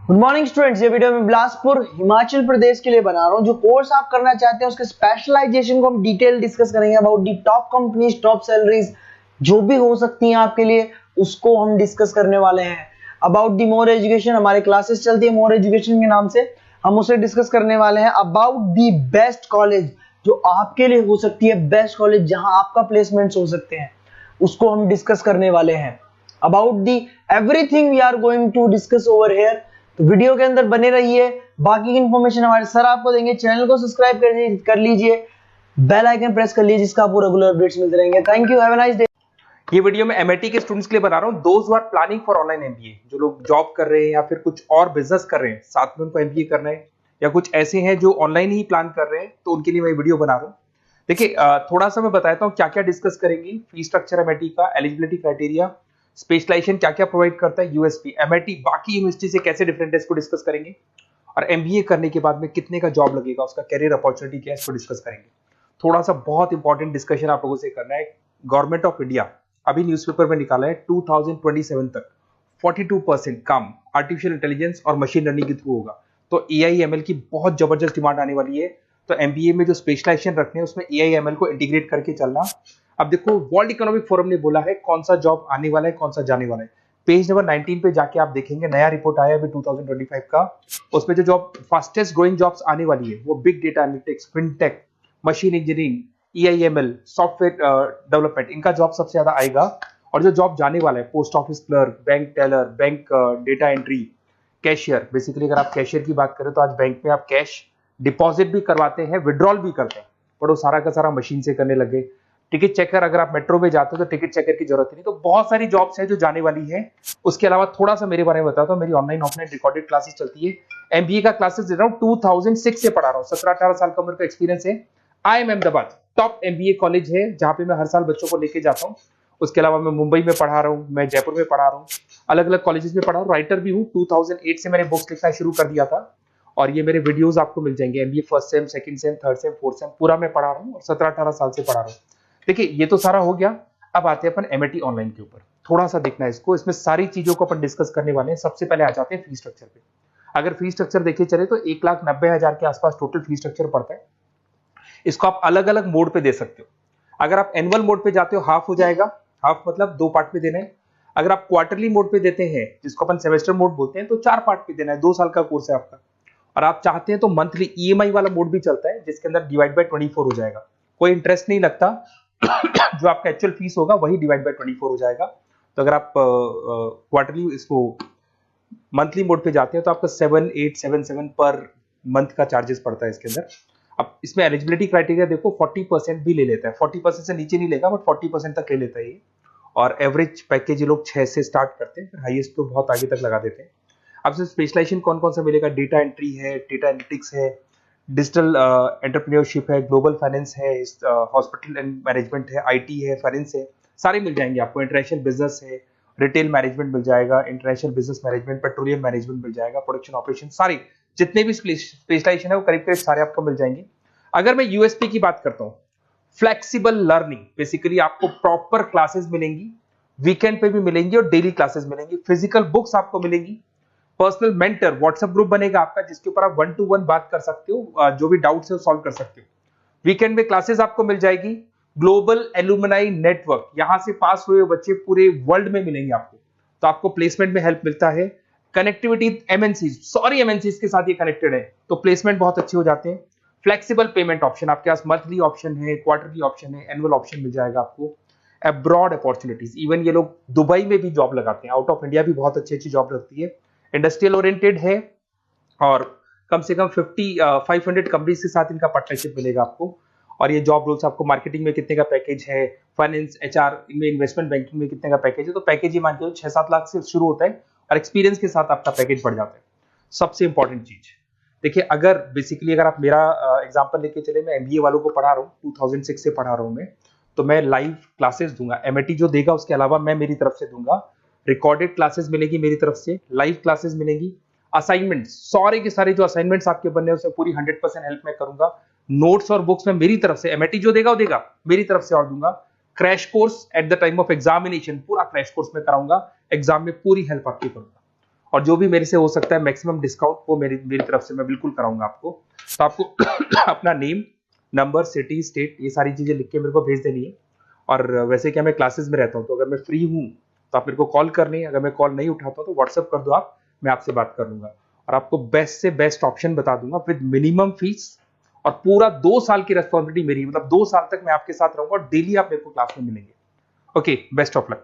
Good morning students, ये video मैं बिलासपुर हिमाचल प्रदेश के लिए बना रहा हूँ। जो कोर्स आप करना चाहते हैं उसके स्पेशलाइजेशन को हम डिटेल डिस्कस करेंगे। About the top companies, top salaries जो भी हो सकती हैं आपके लिए, उसको हम डिस्कस करने वाले हैं। अबाउट दी मोर एजुकेशन, हमारे क्लासेस चलती है मोर एजुकेशन के नाम से, हम उसे डिस्कस करने वाले हैं। अबाउट दी बेस्ट कॉलेज जो आपके लिए हो सकती है, बेस्ट कॉलेज जहां आपका प्लेसमेंट्स हो सकते हैं, उसको हम डिस्कस करने वाले हैं। About the everything we are going to discuss over here. तो वीडियो के अंदर बने रहिए। बाकी की इंफॉर्मेशन हमारे सर आपको देंगे। चैनल को सब्सक्राइब कर लीजिए, बेल आइकन प्रेस कर लीजिए, जिसका आपको रेगुलर अपडेट्स मिलते रहेंगे। Thank you, have a nice day. ये वीडियो मैं एमआईटी के स्टूडेंट्स के लिए बना रहा हूँ। Those who are planning for online MBA, जो लोग जॉब कर रहे हैं या फिर कुछ और बिजनेस कर रहे हैं, साथ में उनको एमबीए करना है, या कुछ ऐसे हैं जो ऑनलाइन ही प्लान कर रहे हैं, तो उनके लिए मैं वीडियो बना रहा हूँ। देखिए, थोड़ा सा मैं बताता हूँ क्या क्या डिस्कस करेंगे। फी स्ट्रक्चर एमआईटी का, एलिजिबिलिटी क्राइटेरिया, स्पेशलाइजेशन क्या क्या प्रोवाइड करता है, यूएसपी एमआईटी बाकी यूनिवर्सिटी से कैसे डिफरेंट है, इसको डिस्कस करेंगे। और एमबीए करने के बाद में कितने का जॉब लगेगा, उसका कैरियर अपॉर्चुनिटी क्या है, इसको डिस्कस करेंगे। थोड़ा सा बहुत इंपॉर्टेंट डिस्कशन आप लोगों से करना है। गवर्नमेंट ऑफ इंडिया अभी न्यूज़पेपर में निकाला है 2027 तक 42% काम आर्टिफिशियल इंटेलिजेंस और मशीन लर्निंग के थ्रू होगा। तो एआईएमएल की बहुत जबरदस्त डिमांड आने वाली है। तो एमबीए में जो स्पेशलाइजेशन रखने हैं उसमें एआईएमएल को इंटीग्रेट करके चलना। अब देखो, वर्ल्ड इकोनॉमिक फोरम ने बोला है कौन सा जॉब आने वाला है, कौन सा जाने वाला है। पेज नंबर 19 पे जाके आप देखेंगे, नया रिपोर्ट आया है अभी 2025 का। उसमें जो जॉब फास्टेस्ट ग्रोइंग जॉब्स आने वाली है वो big data analytics, fintech, machine engineering, AIML, software development, इनका जॉब सबसे ज्यादा आएगा। और जो जॉब जाने वाला है, post office clerk, bank teller, bank data entry, cashier. Basically अगर आप कैशियर की बात करें तो आज बैंक में आप कैश डिपॉजिट भी करवाते हैं, विड्रॉल भी करते हैं, बट वो सारा का सारा मशीन से करने लगे। टिकट चेकर, अगर आप मेट्रो में जाते हो तो टिकट चेकर की जरूरत नहीं। तो बहुत सारी जॉब्स है जो जाने वाली है। उसके अलावा थोड़ा सा मेरे बारे में बताता हूँ। मेरी ऑनलाइन ऑफलाइन रिकॉर्डेड क्लासेस चलती है। एमबीए का क्लासेस दे रहा हूँ, 2006 से पढ़ा रहा हूँ। 17-18 साल का उम्र का एक्सपीरियंस है। IIM Ahmedabad top MBA college है, जहां पे मैं हर साल बच्चों को लेके जाता हूँ। उसके अलावा मैं मुंबई में पढ़ा रहा हूँ, मैं जयपुर में पढ़ा रहा हूँ, अलग अलग कॉलेजेस में पढ़ा हूँ। राइटर भी हूँ। 2008 से मैंने बुक्स लिखना शुरू कर दिया था, और ये मेरे वीडियोस आपको मिल जाएंगे। MBA first sem, second same, third same, fourth same पूरा मैं पढ़ा रहा हूँ, और 17-18 साल से पढ़ा रहा हूँ। देखिए, ये तो सारा हो गया। अब आते हैं अपन एमआईटी ऑनलाइन के ऊपर। थोड़ा सा देखना है इसको, इसमें सारी चीजों को अपन डिस्कस करने वाले हैं। सबसे पहले आ जाते हैं फी स्ट्रक्चर पे। अगर फी स्ट्रक्चर देखे चले तो 1,90,000 के आसपास टोटल फी स्ट्रक्चर पड़ता है। इसको आप अलग अलग मोड पे दे सकते हो। अगर आप एनुअल मोड पे जाते हो, हाफ हो जाएगा। हाफ मतलब 2 पार्ट में देना है। अगर आप क्वार्टरली मोड पे देते हैं, जिसको अपन सेमेस्टर मोड बोलते हैं, तो 4 पार्ट पे देना है। 2 साल का कोर्स है आपका। और आप चाहते हैं तो मंथली ईएमआई वाला मोड भी चलता है, जिसके अंदर डिवाइड बाय 24 हो जाएगा। कोई इंटरेस्ट नहीं लगता। जो आपका एक्चुअल फीस होगा वही डिवाइड बाय 24 हो जाएगा। तो अगर आप क्वार्टरली इसको मंथली मोड पे जाते हैं तो आपका 7,877 पर मंथ का चार्जेस पड़ता है इसके अंदर। अब इसमें एलिजिबिलिटी क्राइटेरिया देखो, 40% भी ले लेता है। 40% से नीचे नहीं लेगा, बट 40% तक ले लेता है ये। और एवरेज पैकेज ये लोग 6 से स्टार्ट करते हैं, फिर हाईएस्ट तो बहुत आगे तक लगा देते हैं। अब से स्पेशलाइजेशन कौन कौन सा मिलेगा? डेटा एंट्री है, डेटा एनालिटिक्स है, डिजिटल एंटरप्रेन्योरशिप है, ग्लोबल फाइनेंस है, हॉस्पिटल एंड मैनेजमेंट है, आईटी है, फाइनेंस है, सारे मिल जाएंगे आपको। इंटरनेशनल बिजनेस है, रिटेल मैनेजमेंट मिल जाएगा, international business management, petroleum management मिल जाएगा, प्रोडक्शन ऑपरेशन, सारे जितने भी स्पेशलाइजेशन है वो करीब करीब सारे आपको मिल जाएंगे। अगर मैं यूएसपी की बात करता हूँ, फ्लेक्सिबल लर्निंग, बेसिकली आपको प्रॉपर क्लासेस मिलेंगी, वीकेंड पे भी मिलेंगी और डेली क्लासेस मिलेंगी। फिजिकल बुक्स आपको मिलेंगी, पर्सनल मेंटर, व्हाट्सएप ग्रुप बनेगा आपका, जिसके ऊपर आप 1 to 1 बात कर सकते हो, जो भी डाउट्स है वो सॉल्व कर सकते हो। वीकेंड में क्लासेस आपको मिल जाएगी। ग्लोबल एलुमनाई नेटवर्क, यहां से पास हुए बच्चे पूरे वर्ल्ड में मिलेंगे आपको, तो आपको प्लेसमेंट में हेल्प मिलता है। कनेक्टिविटी एमएनसीज के साथ ये कनेक्टेड है, तो प्लेसमेंट बहुत अच्छे हो जाते हैं। फ्लेक्सिबल पेमेंट ऑप्शन, आपके पास मंथली ऑप्शन है, क्वार्टरली ऑप्शन है, एनुअल ऑप्शन मिल जाएगा आपको। अब्रॉड अपॉर्चुनिटीज, इवन ये लोग दुबई में भी जॉब लगाते हैं, आउट ऑफ इंडिया भी बहुत अच्छी अच्छी जॉब लगती है। इंडस्ट्रियल ओरिएंटेड है, और कम से कम 500 कंपनीज के साथ इनका पार्टनरशिप मिलेगा आपको। और ये जॉब रोल्स आपको मार्केटिंग में कितने का पैकेज है, फाइनेंस, एचआर में, इन्वेस्टमेंट बैंकिंग में कितने का पैकेज है, तो पैकेज ही मान के 6-7 लाख से शुरू होता है, और एक्सपीरियंस के साथ आपका पैकेज बढ़ जाता है। सबसे इंपॉर्टेंट चीज देखिए, अगर बेसिकली अगर आप मेरा एग्जांपल लेके चले, मैं एमबीए वालों को पढ़ा रहा हूँ, 2006 से पढ़ा रहा हूँ मैं, तो मैं लाइव क्लासेस दूंगा। एमआईटी जो देगा उसके अलावा मैं मेरी तरफ से दूंगा। रिकॉर्डेड क्लासेस मिलेगी मेरी तरफ से, लाइव क्लासेस मिलेंगी। असाइनमेंट्स, सारे के सारे जो असाइनमेंट्स आपके बनने हैं उसमें पूरी 100% हेल्प मैं करूंगा। नोट्स और बुक्स में मेरी तरफ से, एमआईटी जो देगा वो देगा, मेरी तरफ से और दूंगा। Crash course at the time of examination, पूरा क्रैश कोर्स में कराऊंगा, एग्जाम में पूरी हेल्प आपकी करूंगा। और जो भी मेरे से हो सकता है मैक्सिमम डिस्काउंट वो मेरी मेरी तरफ से मैं बिल्कुल कराऊंगा आपको। तो आपको अपना नेम, नंबर, सिटी, स्टेट, ये सारी चीजें लिख के मेरे को भेज देनी है। और वैसे क्या मैं क्लासेस में रहता हूँ, तो अगर मैं फ्री हूँ तो आप मेरे को कॉल करनी है, अगर मैं कॉल नहीं उठाता तो व्हाट्सअप कर दो आप, मैं आपसे बात कर लूंगा और आपको बेस्ट से बेस्ट ऑप्शन बता दूंगा विद मिनिमम फीस। और पूरा 2 साल की रेस्पॉन्सिबिलिटी मेरी, मतलब 2 साल तक मैं आपके साथ रहूंगा और डेली आप मेरे को क्लास में मिलेंगे। Okay, best of luck.